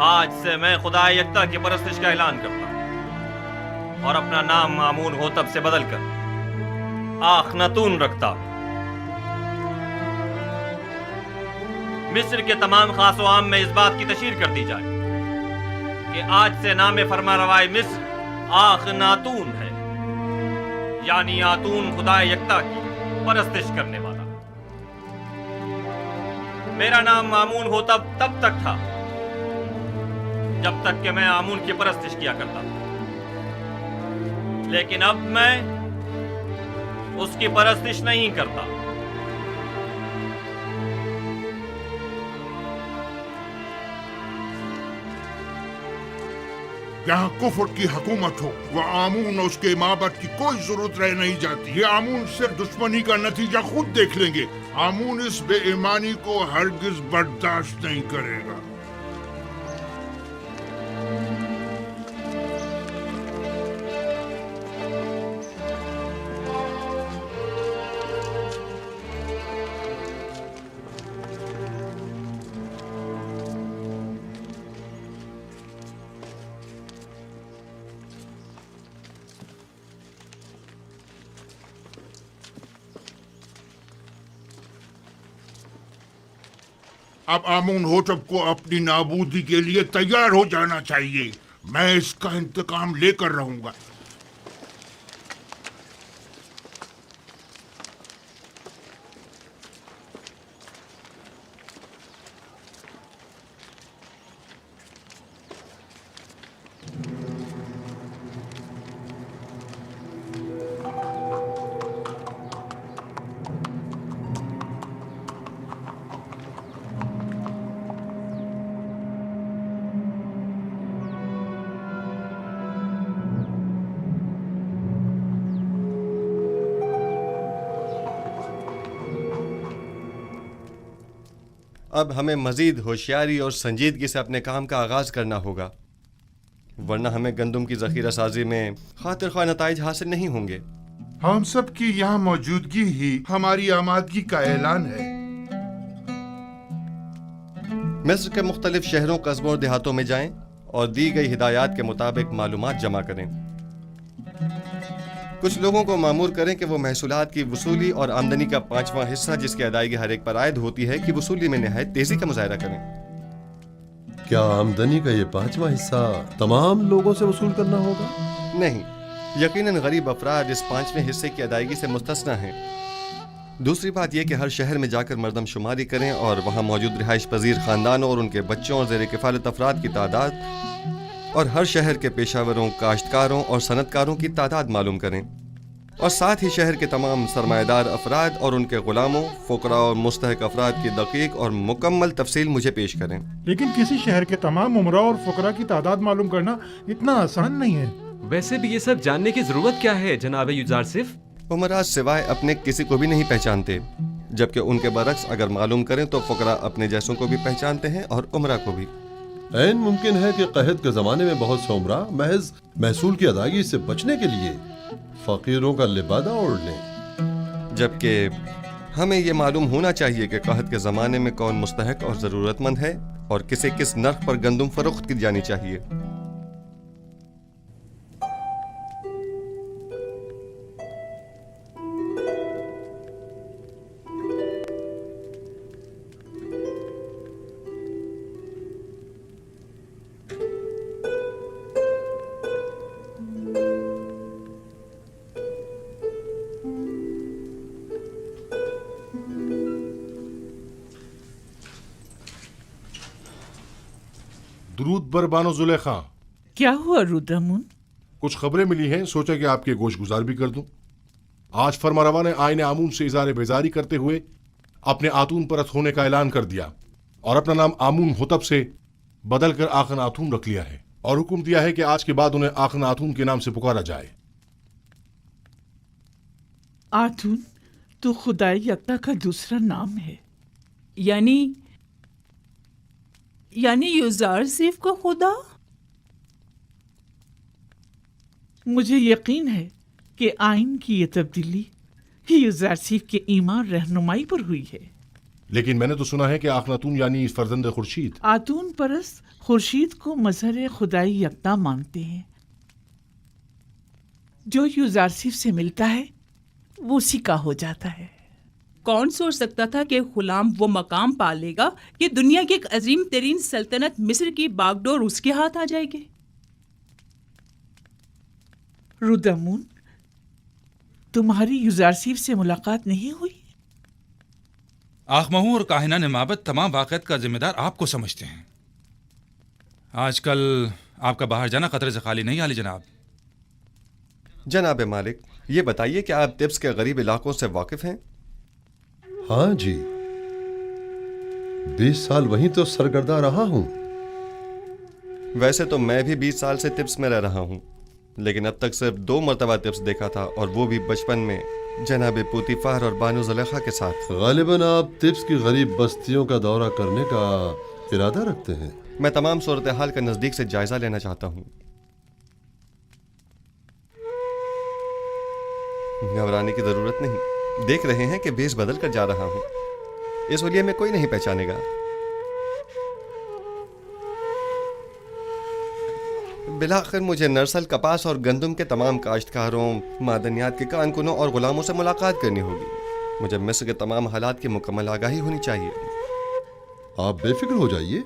آج سے میں خدا یکتا کی پرستش کا اعلان کرتا ہوں اور اپنا نام آمون ہوتب سے بدل کر آخناتون رکھتا ہوں۔ مصر کے تمام خاص و عام میں اس بات کی تشہیر کر دی جائے کہ آج سے نام فرما روائے مصر آخناتون ہے، یعنی آتون خدا یکتا کی پرستش کرنے والا۔ میرا نام آمون ہوتب تب تک تھا جب تک کہ میں آمون کی پرستش کیا کرتا تھا، لیکن اب میں اس کی پرستش نہیں کرتا۔ یہاں کفر کی حکومت ہو، وہ آمون اور اس کے معبد کی کوئی ضرورت رہ نہیں جاتی۔ یہ آمون سے دشمنی کا نتیجہ خود دیکھ لیں گے۔ آمون اس بے ایمانی کو ہرگز برداشت نہیں کرے گا۔ اب آمون ہوتب کو اپنی نابودی کے لیے تیار ہو جانا چاہیے۔ میں اس کا انتقام لے کر رہوں گا۔ اب ہمیں مزید ہوشیاری اور سنجیدگی سے اپنے کام کا آغاز کرنا ہوگا، ورنہ ہمیں گندم کی ذخیرہ سازی میں خاطر خواہ نتائج حاصل نہیں ہوں گے۔ ہم سب کی یہاں موجودگی ہی ہماری آمادگی کا اعلان ہے۔ مصر کے مختلف شہروں، قصبوں اور دیہاتوں میں جائیں اور دی گئی ہدایات کے مطابق معلومات جمع کریں۔ کچھ لوگوں کو مامور کریں کہ وہ محصولات کی وصولی اور آمدنی کا 5واں حصہ جس کی ادائیگی ہر ایک پر عائد ہوتی ہے کی وصولی میں نہایت تیزی کا مظاہرہ کریں۔ کیا آمدنی کا یہ 5واں حصہ تمام لوگوں سے وصول کرنا ہوگا؟ نہیں، یقیناً غریب افراد اس 5ویں حصے کی ادائیگی سے مستثنیٰ ہیں۔ دوسری بات یہ کہ ہر شہر میں جا کر مردم شماری کریں اور وہاں موجود رہائش پذیر خاندانوں اور ان کے بچوں اور زیر کفالت افراد کی تعداد اور ہر شہر کے پیشہ وروں، کاشتکاروں اور صنعت کاروں کی تعداد معلوم کریں، اور ساتھ ہی شہر کے تمام سرمایہ دار افراد اور ان کے غلاموں، فقراء اور مستحق افراد کی دقیق اور مکمل تفصیل مجھے پیش کریں۔ لیکن کسی شہر کے تمام امراء اور فقراء کی تعداد معلوم کرنا اتنا آسان نہیں ہے۔ ویسے بھی یہ سب جاننے کی ضرورت کیا ہے جناب یوزارسف؟ امراء سوائے اپنے کسی کو بھی نہیں پہچانتے، جبکہ ان کے برعکس اگر معلوم کریں تو فقراء اپنے جیسوں کو بھی پہچانتے ہیں اور امراء کو بھی۔ عین ممکن ہے کہ قحط کے زمانے میں بہت سے امراء محض محصول کی ادائیگی سے بچنے کے لیے فقیروں کا لبادہ اوڑھ لیں، جبکہ ہمیں یہ معلوم ہونا چاہیے کہ قحط کے زمانے میں کون مستحق اور ضرورت مند ہے اور کسے کس نرخ پر گندم فروخت کی جانی چاہیے۔ درود بر بانو زلیخا۔ کیا ہوا رودرمن؟ کچھ خبریں ملی ہیں، سوچا کہ آپ کے گوش گزار بھی کر دوں۔ آج فرمانروا نے آئین آمون سے اظہار بیزاری کرتے ہوئے اپنے آتون پرست ہونے کا اعلان کر دیا اور اپنا نام آمون ہوتب سے بدل کر آخن آتون رکھ لیا ہے، اور حکم دیا ہے کہ آج کے بعد انہیں آخن آتون کے نام سے پکارا جائے۔ آتون تو خدا یکتا کا دوسرا نام ہے، یعنی یوزارسف کا خدا؟ مجھے یقین ہے کہ آئین کی یہ تبدیلی یوزارسف کے ایمان رہنمائی پر ہوئی ہے۔ لیکن میں نے تو سنا ہے کہ آخناتون یعنی فرزند خورشید۔ آتون پرست خورشید کو مظہر خدائی یکتا مانتے ہیں. جو یوزارسیف سے ملتا ہے وہ اسی کا ہو جاتا ہے. کون سوچ سکتا تھا کہ غلام وہ مقام پا لے گا کہ دنیا کی ایک عظیم ترین سلطنت مصر کی باغ ڈور اس کے ہاتھ آ جائے گی. رودامون، تمہاری یوزارسیف سے ملاقات نہیں ہوئی؟ آخمہو اور کاہنان مابد تمام واقعات کا ذمہ دار آپ کو سمجھتے ہیں. آج کل آپ کا باہر جانا خطرے سے خالی نہیں عالی جناب. جناب مالک، یہ بتائیے کہ آپ طبس کے غریب علاقوں سے واقف ہیں؟ ہاں جی، 20 سال وہیں تو سرگردہ رہا ہوں. ویسے تو میں بھی 20 سال سے طبس میں رہ رہا ہوں، لیکن اب تک صرف 2 مرتبہ طبس دیکھا تھا، اور وہ بھی بچپن میں جناب پوتیفار اور بانو زلیخا کے ساتھ. غالباً آپ طبس کی غریب بستیوں کا دورہ کرنے کا ارادہ رکھتے ہیں. میں تمام صورتحال کا نزدیک سے جائزہ لینا چاہتا ہوں. گھبرانے کی ضرورت نہیں، دیکھ رہے ہیں کہ بیس بدل کر جا رہا ہوں. اس ولیے میں کوئی نہیں پہچانے گا. بلاخر مجھے نرسل، کپاس اور گندم کے تمام کاشتکاروں، معدنیات کے کان کنوں اور غلاموں سے ملاقات کرنی ہوگی. مجھے مصر کے تمام حالات کی مکمل آگاہی ہونی چاہیے. آپ بے فکر ہو جائیے،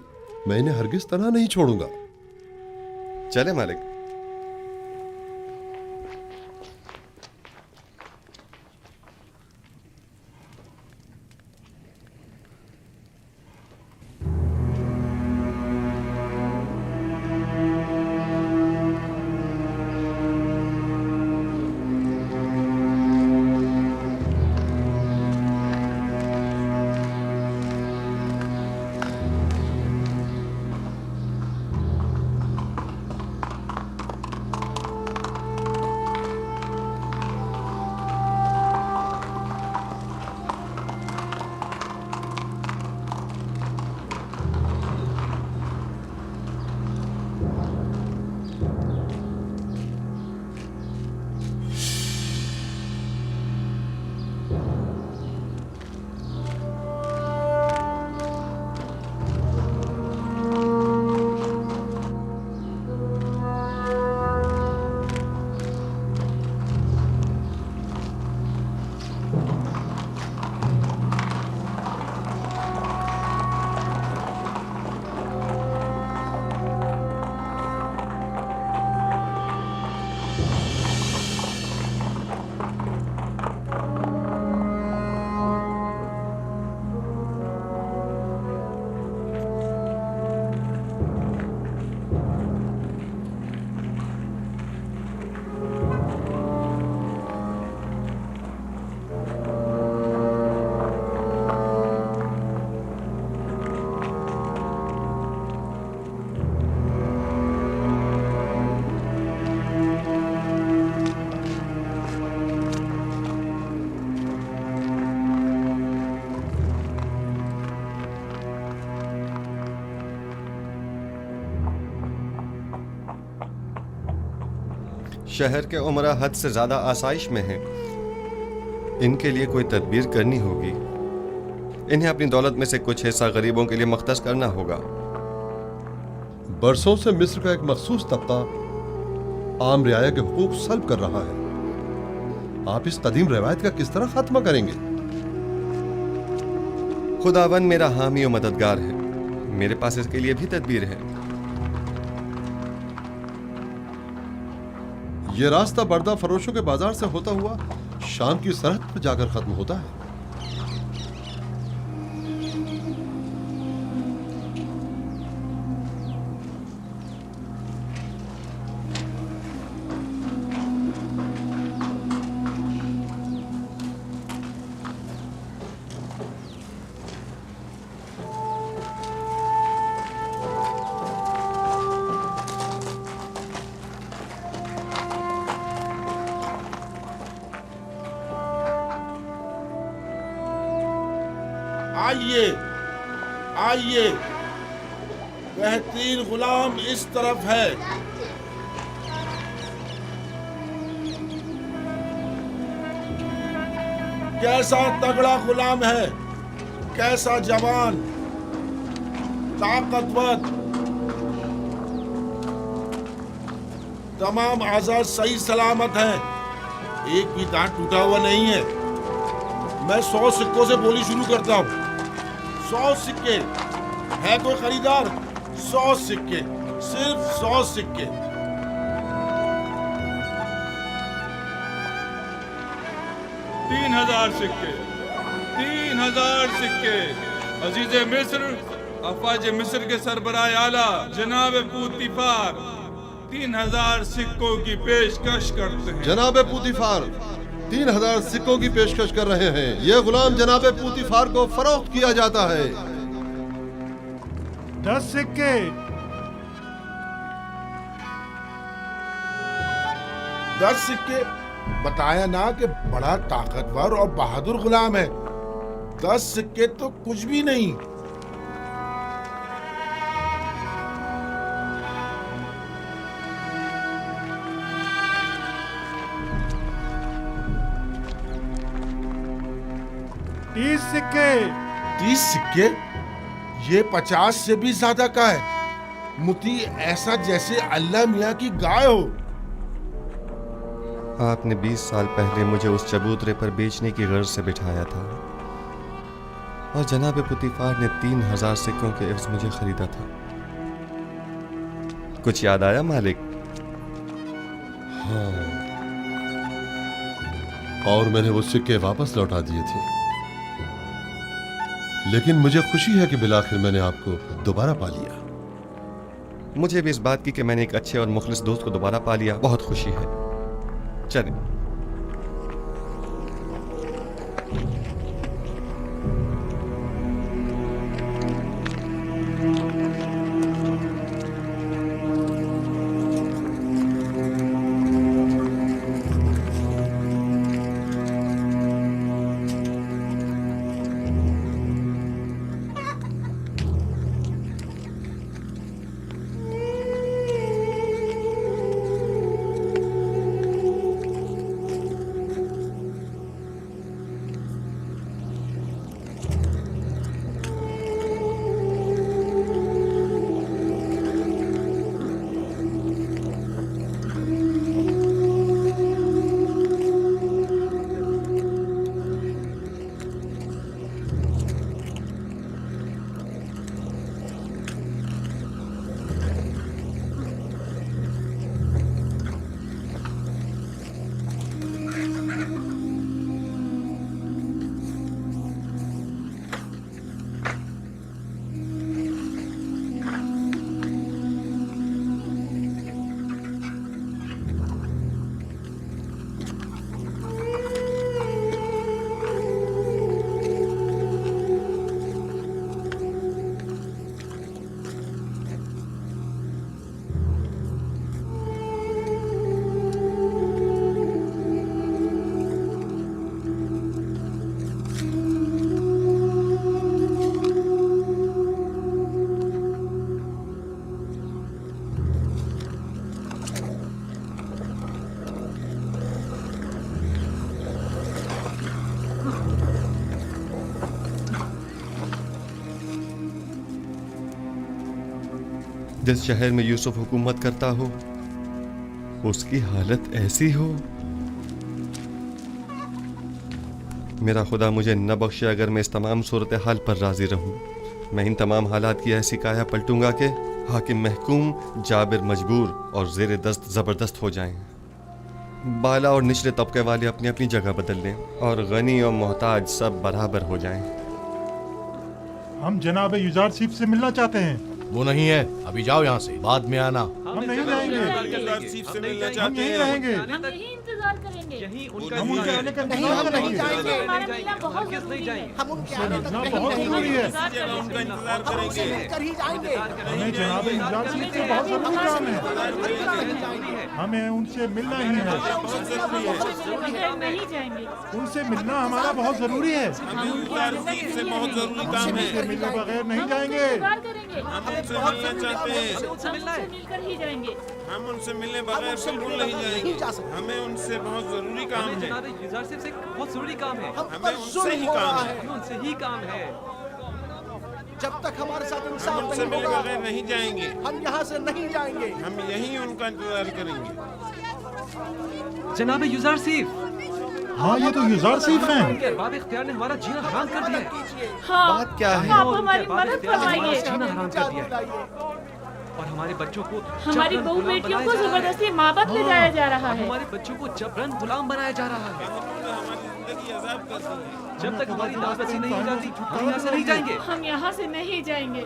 میں انہیں ہرگز تنہا نہیں چھوڑوں گا. چلے مالک. شہر کے عمرہ حد سے زیادہ آسائش میں ہیں. ان کے لیے کوئی تدبیر کرنی ہوگی. انہیں اپنی دولت میں سے کچھ حصہ غریبوں کے لیے مختص کرنا ہوگا. برسوں سے مصر کا ایک مخصوص طبقہ عام رعایا کے حقوق سلب کر رہا ہے. آپ اس قدیم روایت کا کس طرح خاتمہ کریں گے؟ خداوند میرا حامی و مددگار ہے. میرے پاس اس کے لیے بھی تدبیر ہے. یہ راستہ بردہ فروشوں کے بازار سے ہوتا ہوا شام کی سرحد پر جا کر ختم ہوتا ہے. آئیے آئیے، بہترین غلام اس طرف ہے. کیسا تگڑا غلام ہے، کیسا جوان، طاقتور، तमाम आजाद सही सलामत हैं, एक भी दांत टूटा हुआ नहीं है। मैं 100 सिक्कों से बोली शुरू करता हूँ। 100 सिक्के है कोई खरीदार? 100 सिक्के, सिर्फ 100 सिक्के। 3000 सिक्के, 3000 सिक्के। अजीज मिस्र, अफवाज मिस्र के सरबराह आला जनाब पूतीफार 3000 सिक्कों की पेशकश करते हैं। जनाब पूतीफार 3000 सिक्कों की पेशकश कर रहे हैं। ये गुलाम जनाब पूतीफार को फरोख्त किया जाता है। 10 सिक्के। 10 सिक्के। बताया ना कि बड़ा ताकतवर और बहादुर गुलाम है। 10 सिक्के तो कुछ भी नहीं। तीस सिक्के। 30 सिक्के? ये 50 से भी ज्यादा का है। मुती ऐसा जैसे अल्लाह मियाँ की गाय हो। आपने 20 साल पहले मुझे उस चबूतरे पर बेचने की गर्ज से बिठाया था और जनाब पुतीफार ने 3000 सिक्कों के एवज मुझे खरीदा था। कुछ याद आया मालिक? हाँ, और मैंने वो सिक्के वापस लौटा दिए थे। लेकिन मुझे खुशी है कि बिलाखिर मैंने आपको दोबारा पा लिया। मुझे भी इस बात की कि मैंने एक अच्छे और मुखलिस दोस्त को दोबारा पा लिया बहुत खुशी है। चलें। जिस शहर में यूसुफ हुकूमत करता हो उसकी हालत ऐसी हो। मेरा खुदा मुझे न बख्शे अगर मैं इस तमाम सूरत हाल पर राजी रहूं। मैं इन तमाम हालात की ऐसी काया पलटूंगा कि हाकिम महकूम, जाबिर मजबूर और ज़ेर दस्त ज़बरदस्त हो जाएं। बाला और निचले तबके वाले अपनी अपनी जगह बदल लें और गनी और मोहताज सब बराबर हो जाएं। हम जनाब युजारसीफ से मिलना चाहते हैं। वो नहीं है, अभी जाओ यहाँ से, बाद में आना। हम नहीं जाएंगे, हम यहीं रहेंगे। हम यही इंतजार करेंगे। हम उनके आने का इंतजार करेंगे। हमारा मिलना बहुत जरूरी है। हम उनके आने का बहुत जरूरी है। हमें जनाब युजारसीफ से बहुत जरूरी काम है। हमें उनसे मिलना ही है। नहीं जाएंगे। उनसे मिलना हमारा बहुत जरूरी है। हमें उनसे बहुत जरूरी काम है। उनसे मिलने बगैर नहीं जाएंगे। हमसे मिलना चाहते हैं। हमसे मिलकर ही जाएंगे। हम उनसे मिलने बगैर बिल्कुल नहीं जाएंगे। हमें उनसे बहुत जरूरी काम है। जनाब युजारसीफ से बहुत जरूरी काम है। हमें उनसे ही काम है। हमें उनसे ही काम है। जब तक हमारे साथ हम इंसाफ उनसे नहीं मिले होगा बगैर नहीं जाएंगे। हम यहाँ से नहीं जाएंगे। हम यहीं उनका इंतजार करेंगे। जनाब यूजारसीफ, हाँ ये तो यूजारसीफ हैं। उनके अरबाब इख्तियार ने हमारा जीना हराम कर दिया है। हाँ, बात क्या है? आप हमारी मदद फरमाइए। जीना हराम कर दिया है और हमारे बच्चों को हमारी जबरन बहू गुलाम बेटियों बनाया को जा रहा है। जबरदस्ती माबद ले जाया जा रहा और है। हमारे बच्चों को जबरन गुलाम बनाया जा रहा है। जब तक हमारी दाद रसी नहीं हो जाती हम यहाँ से नहीं जाएंगे। हम यहाँ से नहीं जाएंगे।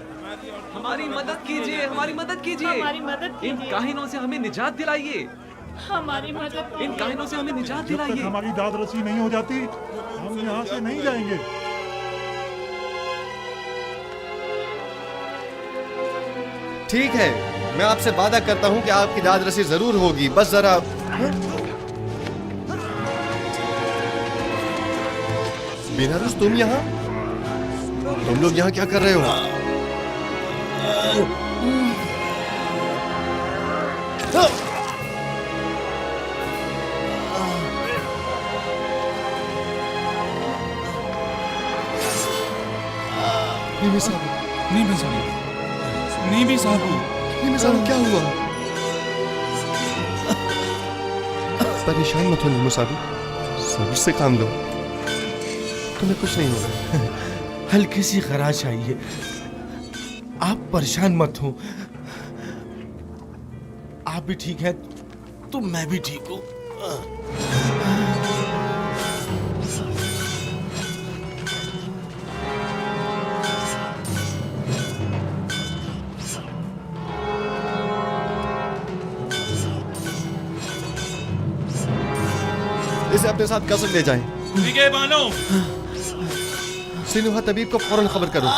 हमारी मदद कीजिए, हमारी मदद कीजिए, हमारी मदद इन कीजिए। काहिनों से हमें निजात दिलाइए, हमारी मदद इन काहिनों से हमें निजात जब तक दिलाइए। हमारी दाद रसी नहीं हो जाती हम यहाँ से नहीं जाएंगे। ठीक है, मैं आपसे वादा करता हूँ कि आपकी दाद रसी जरूर होगी, बस जरा। बेनारुस, तुम यहाँ? तुम लोग यहाँ क्या कर रहे हो? नीमी साहब, नीमी साहब, नीमी साहब, नीमी साहब, क्या हुआ? परेशान मत हो नीमू साहब, सब्र से काम लो, तुम्हें कुछ नहीं होगा। हल्की सी खराश आई है, आप परेशान मत हो। आप भी ठीक है तो मैं भी ठीक हूँ। इसे अपने साथ कसम ले जाएं। निगे बानो, सिनुहा तबीब को फौरन खबर करो।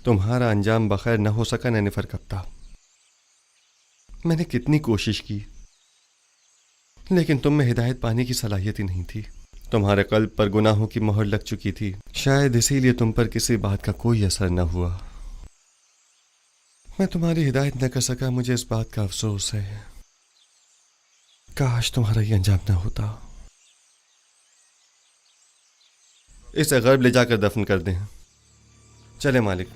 तुम्हारा अंजाम बखैर न हो सका नैनिफर कप्ता। मैंने कितनी कोशिश की लेकिन तुम में हिदायत पाने की सलाहियत ही नहीं थी। तुम्हारे कल्ब पर गुनाहों की मोहर लग चुकी थी, शायद इसीलिए तुम पर किसी बात का कोई असर न हुआ। मैं तुम्हारी हिदायत न कर सका, मुझे इस बात का अफसोस है। काश तुम्हारा ये अंजाम न होता। इसे गर्ब ले जाकर दफन कर दें। चले मालिक।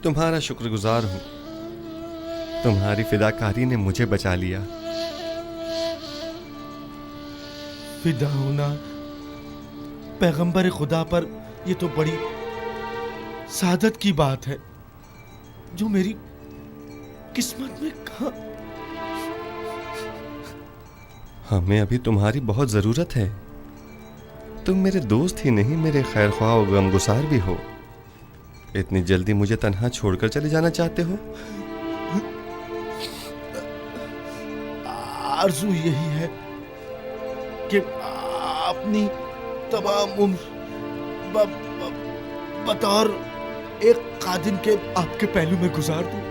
तुम्हारा शुक्रगुजार हूं, तुम्हारी फिदाकारी ने मुझे बचा लिया। फिदा होना पैगंबर खुदा पर, ये तो बड़ी सादत की बात है जो मेरी किस्मत में कहा। हमें अभी तुम्हारी बहुत जरूरत है। तुम मेरे दोस्त ही नहीं, मेरे खैर ख्वाह और गमगुसार भी हो। इतनी जल्दी मुझे तन्हा छोड़कर चले जाना चाहते हो? आरज़ू यही है कि अपनी तमाम उम्र बतौर एक खादिम के आपके पहलू में गुजार दूं।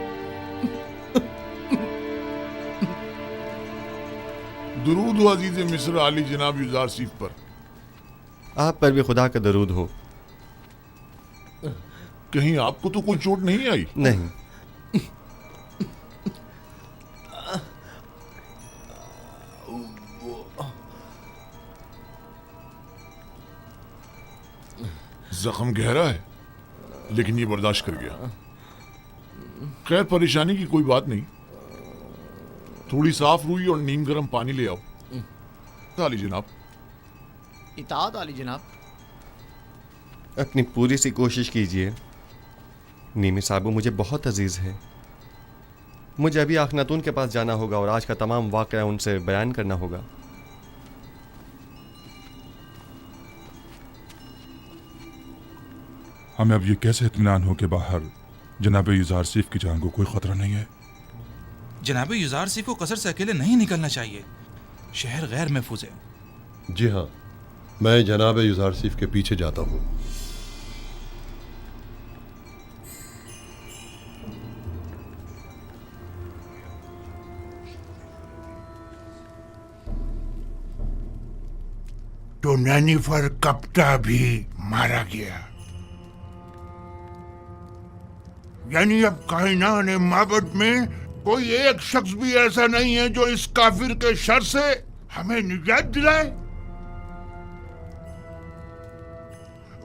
दुरूद हो अजीज मिस्र आली जनाब यूजारसीफ पर। آپ پر بھی خدا کا درود ہو. کہیں آپ کو تو کوئی چوٹ نہیں آئی؟ نہیں. زخم گہرا ہے لیکن یہ برداشت کر گیا. خیر پریشانی کی کوئی بات نہیں. تھوڑی صاف روئی اور نیم گرم پانی لے آؤ. عالی جناب. اطاعت عالی جناب. اپنی پوری سی کوشش کیجئے. نیمی صاحب مجھے بہت عزیز ہے. مجھے ابھی آخناتون کے پاس جانا ہوگا اور آج کا تمام واقعہ ان سے بیان کرنا ہوگا. ہمیں اب یہ کیسے اطمینان ہو کہ باہر جناب یوزارسیف کی جان کو کوئی خطرہ نہیں ہے؟ جناب یوزارسیف کو قصر سے اکیلے نہیں نکلنا چاہیے. شہر غیر محفوظ ہے. جی ہاں، میں جناب یوزارسیف کے پیچھے جاتا ہوں. تو نینیفر کپتا بھی مارا گیا. یعنی اب کائنان معبد میں کوئی ایک شخص بھی ایسا نہیں ہے جو اس کافر کے شر سے ہمیں نجات دلائے.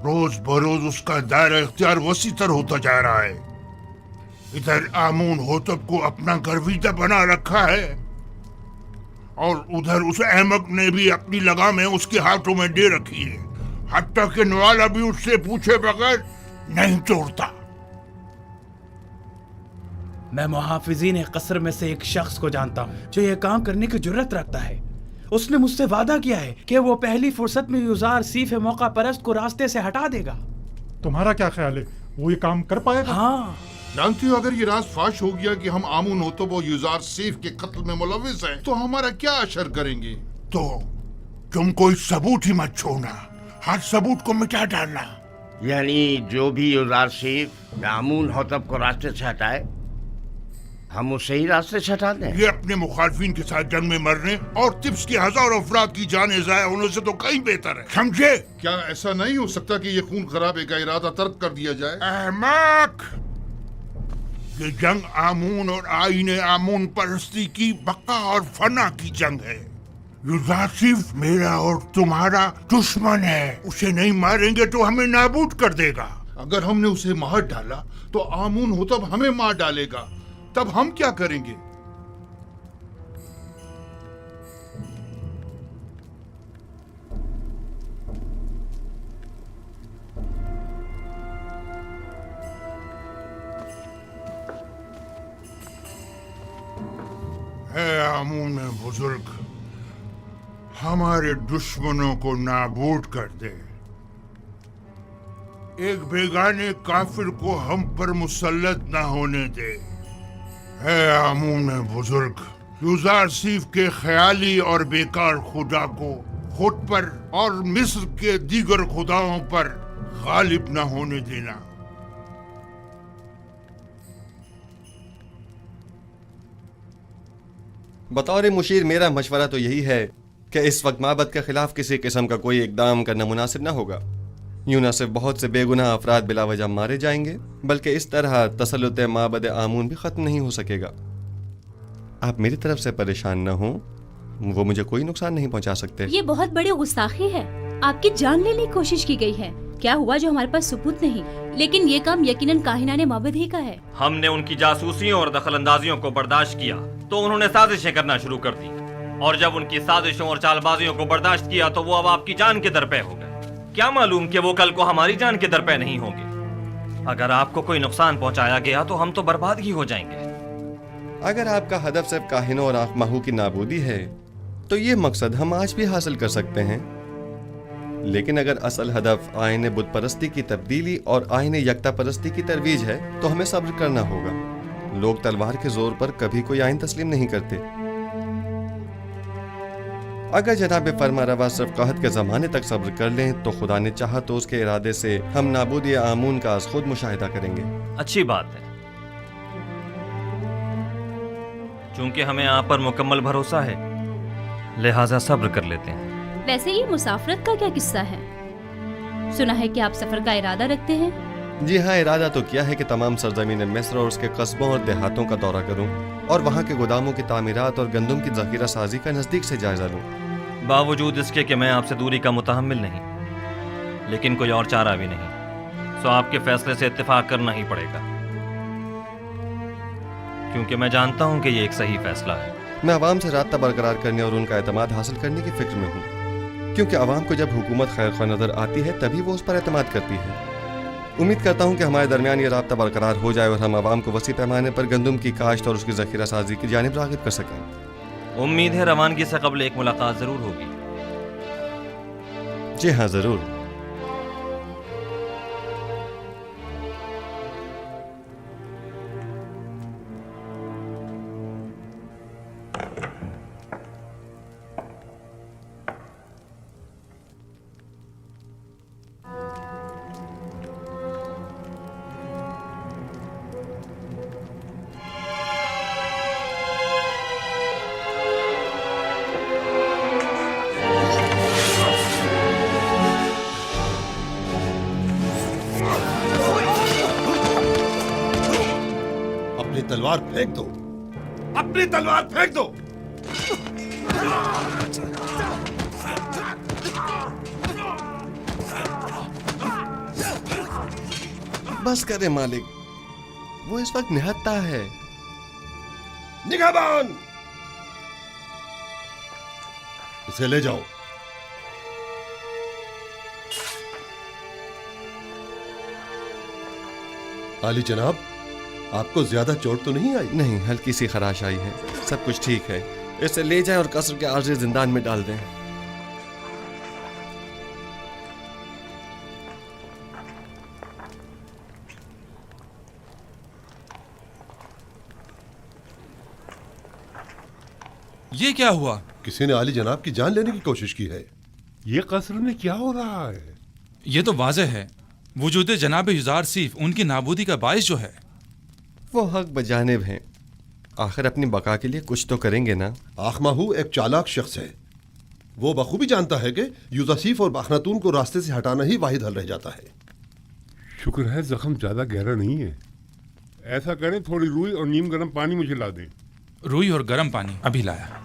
روز بروز اس کا دائرہ اختیار وسیع تر ہوتا جا رہا ہے. ادھر آمون ہوتب کو اپنا گرویدہ بنا رکھا ہے اور ادھر اس احمق نے بھی اپنی لگامیں اس کے ہاتھوں میں دے رکھی ہے. حتیٰ کہ نوالا بھی اس سے پوچھے بغیر نہیں توڑتا. میں محافظین قصر میں سے ایک شخص کو جانتا ہوں جو یہ کام کرنے کی جرت رکھتا ہے. اس نے مجھ سے وعدہ کیا ہے کہ وہ پہلی فرصت میں یوزارسیف موقع پرست کو راستے سے ہٹا دے گا. تمہارا کیا خیال ہے وہ یہ کام کر پائے گا؟ ہاں. جانتی ہو اگر یہ راز فاش ہو گیا کہ ہم آمون ہوتب و یوزارسیف کے قتل میں ملوث ہیں تو ہمارا کیا اشر کریں گے؟ تو تم کوئی ثبوت ہی مت چھوڑنا. ہر ثبوت کو مٹا ڈالنا. یعنی جو بھی یوزارسیف آمون ہوتب کو راستے سے ہٹائے ہم اسے ہی راستے سے ہٹا دیں. یہ اپنے مخالفین کے ساتھ جنگ میں مرنے اور طبس کے ہزاروں افراد کی جانیں ضائع ہونے سے تو کہیں بہتر ہے. سمجھے؟ کیا ایسا نہیں ہو سکتا کہ یہ خون خرابے کا ارادہ ترک کر دیا جائے؟ احمق! یہ جنگ آمون اور آئین آمون پرستی کی بقا اور فنا کی جنگ ہے. یوزارسیف میرا اور تمہارا دشمن ہے. اسے نہیں ماریں گے تو ہمیں نابود کر دے گا. اگر ہم نے اسے مار ڈالا تو آمون ہوتب ہمیں مار ڈالے گا. تب ہم کیا کریں گے؟ اے آمون بزرگ، ہمارے دشمنوں کو نابود کر دے. ایک بیگانے کافر کو ہم پر مسلط نہ ہونے دے. اے آمون بزرگ، یوزارسیف کے خیالی اور بیکار خدا کو خود پر اور مصر کے دیگر خداؤں پر غالب نہ ہونے دینا. بطور مشیر میرا مشورہ تو یہی ہے کہ اس وقت معبد کے خلاف کسی قسم کا کوئی اقدام کرنا مناسب نہ ہوگا. یوں نہ صرف بہت سے بے گناہ افراد بلا وجہ مارے جائیں گے بلکہ اس طرح تسلط معبد آمون بھی ختم نہیں ہو سکے گا. آپ میری طرف سے پریشان نہ ہوں، وہ مجھے کوئی نقصان نہیں پہنچا سکتے. یہ بہت بڑی گستاخی ہے. آپ کی جان لینے کی کوشش کی گئی ہے. کیا ہوا جو ہمارے پاس ثبوت نہیں، لیکن یہ کام یقیناً کاہنان معبد ہی کا ہے. ہم نے ان کی جاسوسیوں اور دخل اندازیوں کو برداشت کیا تو انہوں نے سازشیں کرنا شروع کر دی، اور جب ان کی سازشوں اور چال بازیوں کو برداشت کیا تو وہ اب آپ کی جان کے درپے ہو گئے. کیا معلوم کہ وہ کل کو ہماری جان کے درپے نہیں ہوں گے. اگر آپ کو کوئی نقصان پہنچایا گیا تو ہم تو برباد ہی ہو جائیں گے. اگر آپ کا ہدف صرف کاہنوں اور آنکھ ماہو کی نابودی ہے تو یہ مقصد ہم آج بھی حاصل کر سکتے ہیں. لیکن اگر اصل ہدف آئین بت پرستی کی تبدیلی اور آئین یکتا پرستی کی ترویج ہے تو ہمیں صبر کرنا ہوگا. لوگ تلوار کے زور پر کبھی کوئی آئین تسلیم نہیں کرتے. اگر جناب فرما روا صرف قحط کے زمانے تک صبر کر لیں تو خدا نے چاہا تو اس کے ارادے سے ہم نابودی آمون کا از خود مشاہدہ کریں گے. اچھی بات ہے، چونکہ ہمیں آپ پر مکمل بھروسہ ہے لہٰذا صبر کر لیتے ہیں. ویسے یہ مسافرت کا کیا قصہ ہے؟ सुना है कि आप सफर का इरादा रखते हैं। जी हाँ, इरादा तो किया है कि तमाम सरजमीन मिस्र और उसके कस्बों और देहातों का दौरा करूं और वहाँ के गोदामों की तामीरात और गंदम की ज़ख़ीरा साजी का नज़दीक से जायजा लूं। बावजूद इसके कि मैं आपसे दूरी का मुतहम्मिल नहीं, लेकिन कोई और चारा भी नहीं, सो आपके फैसले से इत्तेफाक करना ही पड़ेगा, क्योंकि मैं जानता हूँ कि ये एक सही फैसला है। मैं आवाम से राब्ता बरकरार करने और उनका एतमाद हासिल करने की फिक्र में हूँ, क्योंकि आवाम को जब हुकूमत खैर ख्वाह नज़र आती है तभी वो उस पर एतमाद करती है। उम्मीद करता हूँ कि हमारे दरमियान ये राब्ता बरकरार हो जाए और हम आवाम को वसी पैमाने पर गंदम की काश्त और उसकी ज़ख़ीरा साजी की जानिब राग़िब कर सकें। उम्मीद है रवानगी से कबल एक मुलाकात ज़रूर होगी। जी हाँ, ज़रूर। तलवार फेंक दो, अपनी तलवार फेंक दो। बस करे मालिक, वो इस वक्त निहत्ता है। निगाहबान, इसे ले जाओ। आली जनाब, आपको ज्यादा चोट तो नहीं आई? नहीं, हल्की सी खराश आई है, सब कुछ ठीक है। इसे ले जाएं और कसर के आर्ज़ी जिंदान में डाल दें। ये क्या हुआ? किसी ने आली जनाब की जान लेने की कोशिश की है। ये कसर में क्या हो रहा है? ये तो वाज़ेह है, वजूद जनाब युज़ार सीफ उनकी नाबूदी का बाइस जो है। वो हक बजानिब हैं, आखिर अपनी बका के लिए कुछ तो करेंगे ना। आखमाहू एक चालाक शख्स है, वो बखूबी जानता है कि यूजासीफ और बाखनातून को रास्ते से हटाना ही वाहिद हल रह जाता है। शुक्र है जख्म ज्यादा गहरा नहीं है। ऐसा करें, थोड़ी रूई और नीम गर्म पानी मुझे ला दें। रूई और गर्म पानी अभी लाया।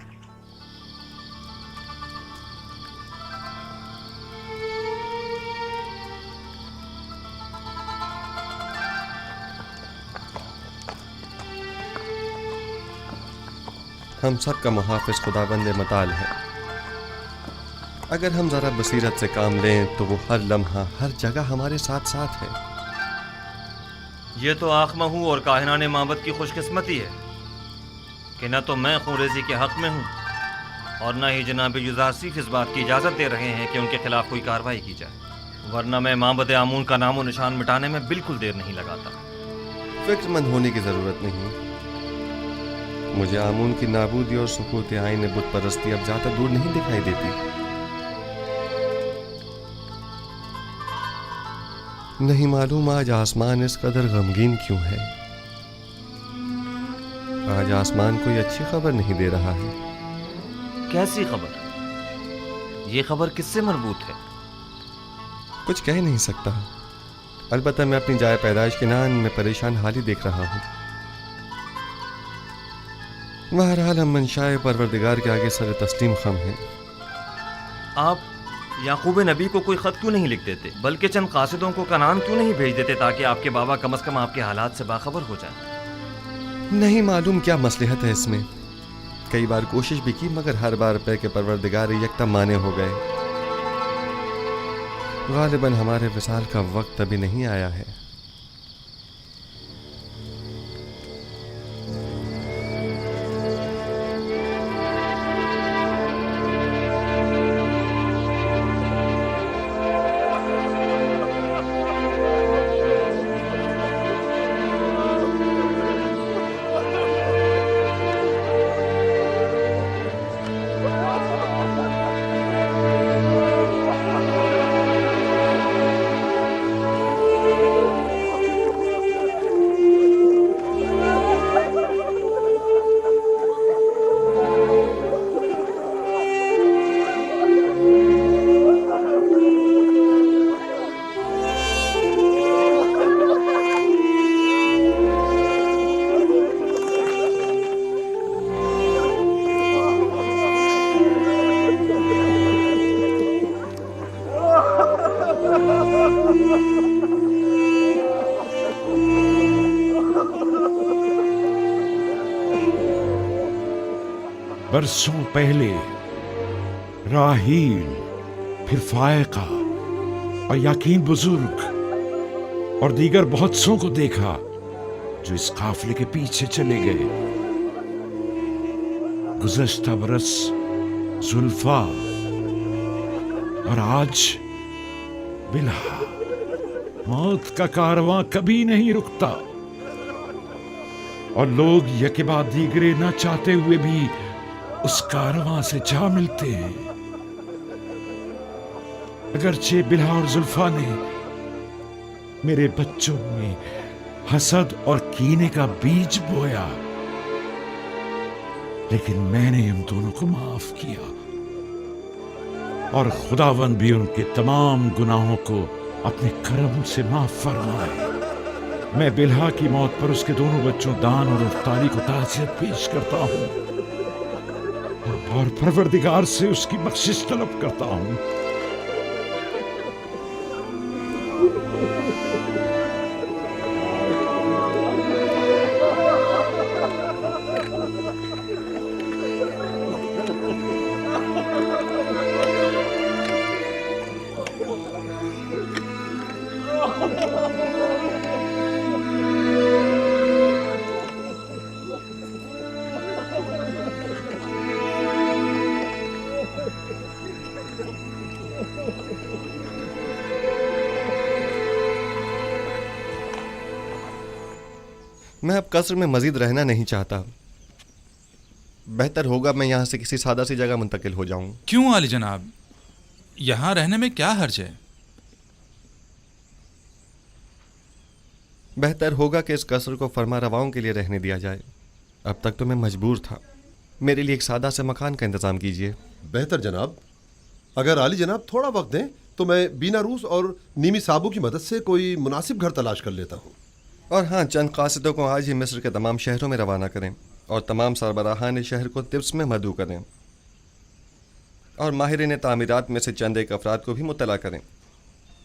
हम सब का मुहाफिज खुदाबंद मताल है। अगर हम जरा बसीरत से काम लें तो वो हर लम्हा हर जगह हमारे साथ साथ है। ये तो आखमहू और काहिनाने माबद की खुशकिस्मती है कि न तो मैं खूरेजी के हक में हूँ और न ही जनाब युज़ार सीफ इस बात की इजाज़त दे रहे हैं कि उनके खिलाफ कोई कार्रवाई की जाए, वरना मैं माबद आमून का नामो निशान मिटाने में बिल्कुल देर नहीं लगाता। फिक्रमंद होने की ज़रूरत नहीं, मुझे आमून की नाबूदी और सुकूत आईन बुत परस्ती अब ज्यादा दूर नहीं दिखाई देती। नहीं मालूम आज आसमान इस कदर गमगीन क्यों है। आज आसमान कोई अच्छी खबर नहीं दे रहा है। कैसी खबर? ये खबर किससे मरबूत है? कुछ कह नहीं सकता, अलबत्ता मैं अपनी जाए पैदाइश के नान में परेशान हाल ही देख रहा हूँ। बहरहाल हम मंशाए परवरदिगार के आगे सर तस्लीम खम हैं। आप याकूब नबी को कोई ख़त क्यों नहीं लिख देते, बल्कि चंद कासिदों को कनान क्यों नहीं भेज देते ताकि आपके बाबा कम से कम आपके हालात से बाखबर हो जाए? नहीं मालूम क्या मसलहत है इसमें। कई बार कोशिश भी की मगर हर बार पे के परवरदिगार यकदम माने हो गए। गालिबन हमारे विसाल का वक्त अभी नहीं आया है। बरसों पहले राहील, फिर फायका और याकीन बुजुर्ग और दीगर बहुत सौ को देखा जो इस काफिले के पीछे चले गए। गुज़श्ता बरस जुल्फा और आज बिल्हा। मौत का कारवां कभी नहीं रुकता और लोग यके बाद दीगरे न चाहते हुए भी उस कारवां से जा मिलते हैं। अगरचे बिल्हा और जुल्फा ने मेरे बच्चों में हसद और कीने का बीज बोया, लेकिन मैंने उन दोनों को माफ किया और खुदावंद भी उनके तमाम गुनाहों को अपने करम से माफ फरमाए। मैं बिल्हा की मौत पर उसके दोनों बच्चों दान और अफ्तारी को ताज़ियत पेश करता हूँ और परवरदिगार से उसकी बख्शिश तलब करता हूँ। मैं अब कस्र में मजीद रहना नहीं चाहता। बेहतर होगा मैं यहाँ से किसी सादा सी जगह मुंतकिल हो जाऊं। क्यों आली जनाब, यहाँ रहने में क्या हर्ज है? बेहतर होगा कि इस कस्र को फरमा रवाओं के लिए रहने दिया जाए। अब तक तो मैं मजबूर था। मेरे लिए एक सादा से मकान का इंतजाम कीजिए। बेहतर जनाब, अगर आली जनाब थोड़ा वक्त दें तो मैं बीना रूस और नीमी साबू की मदद से कोई मुनासिब घर तलाश कर लेता हूँ। और हाँ, चंद कासिदों को आज ही मिस्र के तमाम शहरों में रवाना करें और तमाम सरबराहान शहर को तिब्स में मदऊ करें और माहिरीन तामीरात में से चंद एक अफराद को भी मुत्तला करें।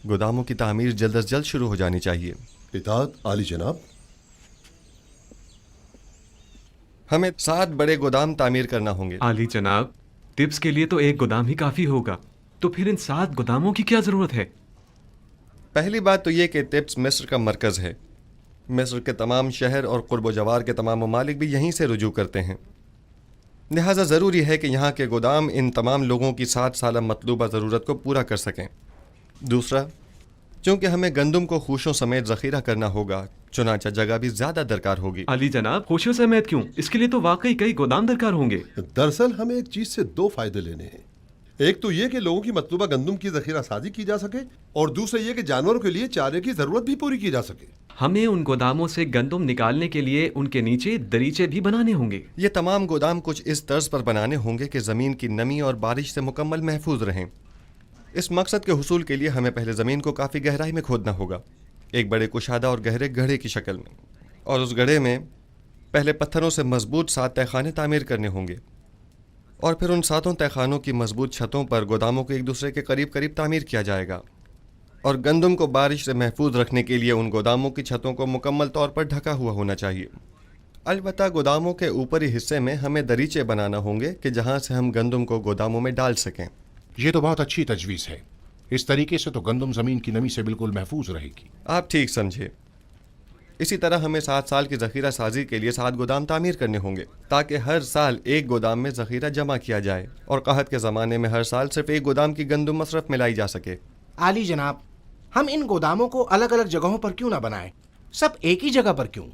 गोदामों की तामीर जल्द अज जल्द शुरू हो जानी चाहिए। इताअत आली जनाब। हमें 7 बड़े गोदाम तामीर करना होंगे। आली जनाब, तिब्स के लिए तो एक गोदाम ही काफी होगा, तो फिर इन 7 गोदामों की क्या जरूरत है? पहली बात तो ये कि तिब्स मिस्र का मरकज है। मिस्र के तमाम शहर और कुर्ब जवार के तमाम ममालिक भी यहीं से रुजू करते हैं। लिहाजा ज़रूरी है कि यहाँ के गोदाम इन तमाम लोगों की 7 साल मतलूबा ज़रूरत को पूरा कर सकें। दूसरा, चूँकि हमें गंदम को खूशों समेत ज़ख़ीरा करना होगा, चुनाचा जगह भी ज़्यादा दरकार होगी। अली जनाब, खूशों समेत क्यों? इसके लिए तो वाकई कई गोदाम दरकार होंगे। दरअसल हमें एक चीज़ से 2 फायदे लेने हैं। एक तो ये कि लोगों की मतलूबा गंदम की ज़ख़ीरा साजी की जा सके और दूसरा ये कि जानवरों के लिए चारे की ज़रूरत भी पूरी की जा सके। हमें उन गोदामों से गंदम निकालने के लिए उनके नीचे दरीचे भी बनाने होंगे। ये तमाम गोदाम कुछ इस तर्ज पर बनाने होंगे कि ज़मीन की नमी और बारिश से मुकम्मल महफूज रहें। इस मकसद के हुसूल के लिए हमें पहले ज़मीन को काफ़ी गहराई में खोदना होगा, एक बड़े कुशादा और गहरे गड्ढे की शक्ल में, और उस गड्ढे में पहले पत्थरों से मजबूत 7 तहखाने तामीर करने होंगे और फिर उन 7 तहखानों की मजबूत छतों पर गोदामों को एक दूसरे के करीब करीब तामीर किया जाएगा। और गंदम को बारिश से महफूज रखने के लिए उन गोदामों की छतों को मुकम्मल तौर पर ढका हुआ होना चाहिए। अलबत्ता गोदामों के ऊपरी हिस्से में हमें दरीचे बनाना होंगे कि जहाँ से हम गंदम को गोदामों में डाल सकें। ये तो बहुत अच्छी तजवीज़ है। इस तरीके से तो गंदम ज़मीन की नमी से बिल्कुल महफूज रहेगी। आप ठीक समझे। इसी तरह हमें 7 साल की ज़ख़ीरा साजी के लिए 7 गोदाम तामीर करने होंगे ताकि हर साल एक गोदाम में ज़ख़ीरा जमा किया जाए और कहत के ज़माने में हर साल सिर्फ एक गोदाम की गंदम मसरफ में लाई जा सके। आली जनाब, हम इन गोदामों को अलग अलग जगहों पर क्यों ना बनाएं? सब एक ही जगह पर क्यों?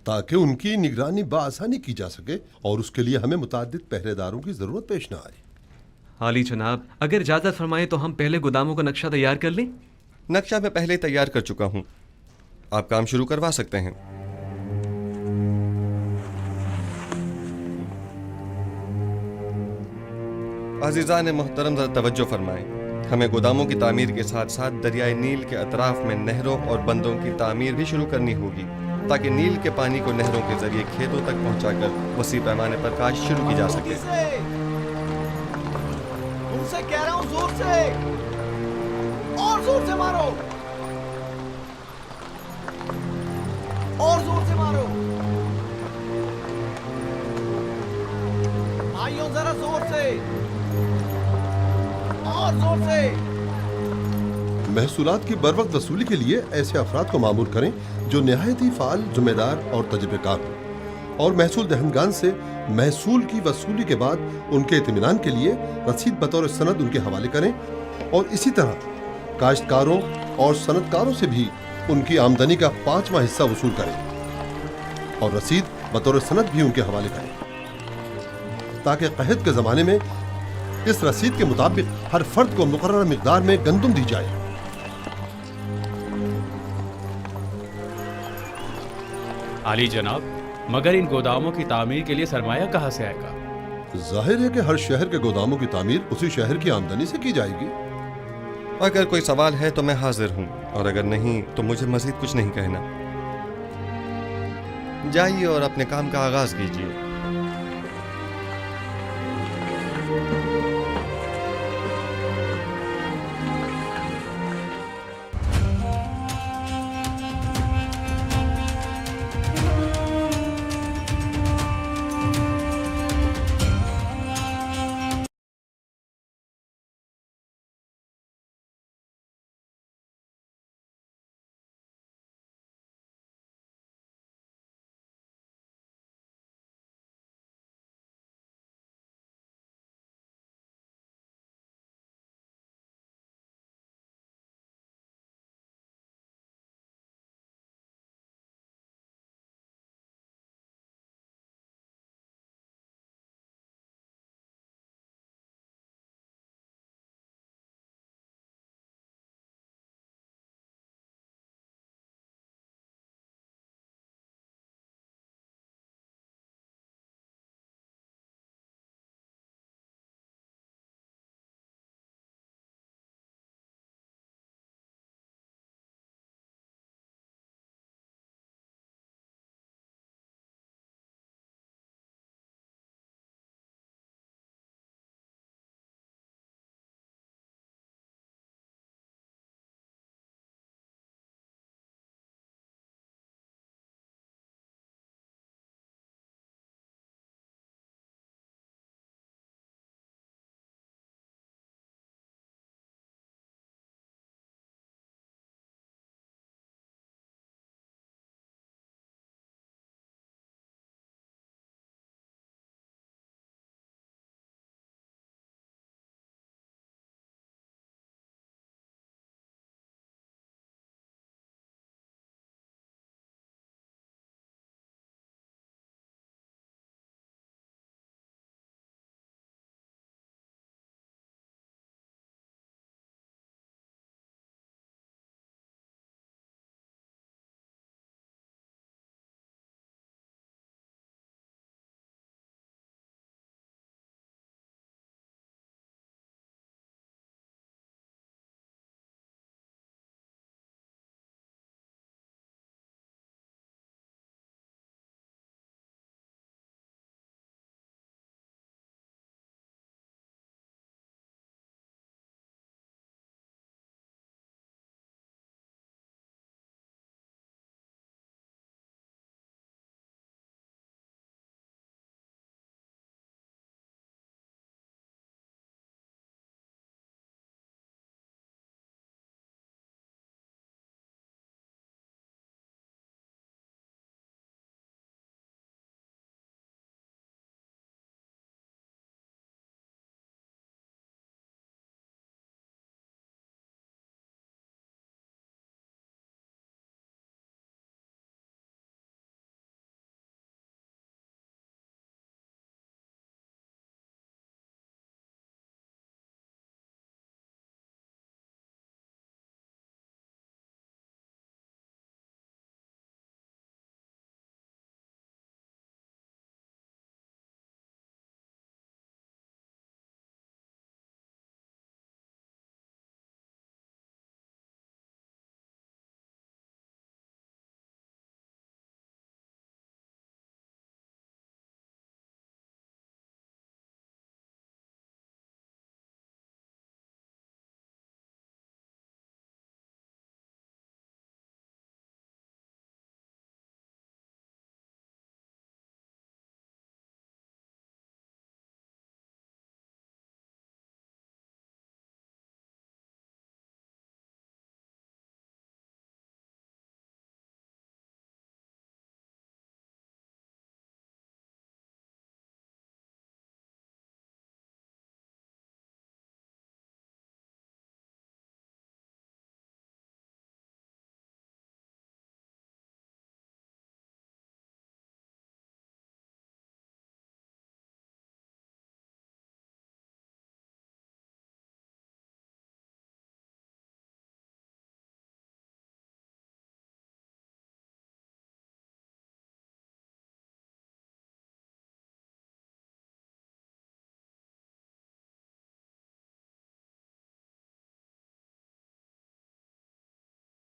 ताकि उनकी निगरानी बाआसानी की जा सके और उसके लिए हमें मुताद्दिद पहरेदारों की ज़रूरत पेश ना आए। आली जनाब, अगर इजाज़त फरमाएं तो हम पहले गोदामों का नक्शा तैयार कर लें। नक्शा मैं पहले तैयार कर चुका हूँ, आप काम शुरू करवा सकते हैं। अज़ीज़ान मोहतरम, ज़रा तवज्जो फरमाएं। हमें गोदामों की तामीर के साथ साथ दरियाए नील के अतराफ में नहरों और बंदों की तामीर भी शुरू करनी होगी ताकि नील के पानी को नहरों के जरिए खेतों तक पहुंचाकर वसी पैमाने पर काश्त शुरू की जा सके। तुमसे कह रहा हूं, जोर से और जोर से मारो और जोर से मारो। भाइयों और जोर से। महसूलात की बरवक्त वसूली के लिए ऐसे अफराद को मामूर करें जो नहायत ही फाल, जिम्मेदार और तजुर्बेकार हों और महसूल दहनगान से महसूल की वसूली के बाद उनके इत्मीनान के लिए रसीद बतौर सनद उनके हवाले करें और इसी तरह काश्तकारों और सनतकारों से भी उनकी आमदनी का 5वां हिस्सा वसूल करें और रसीद बतौर सनद भी उनके हवाले करें ताकि क़हत के ज़माने में इस रसीद के मुताबिक हर फर्द को मुकर्रर मिक़दार में गंदम दी जाए। आली जनाब, मगर इन गोदामों की तामीर के लिए सरमाया कहाँ से आएगा? जाहिर है कि हर शहर के गोदामों की तामीर उसी शहर की आमदनी से की जाएगी। अगर कोई सवाल है तो मैं हाजिर हूँ और अगर नहीं तो मुझे मज़ीद कुछ नहीं कहना। जाइए और अपने काम का आगाज कीजिए।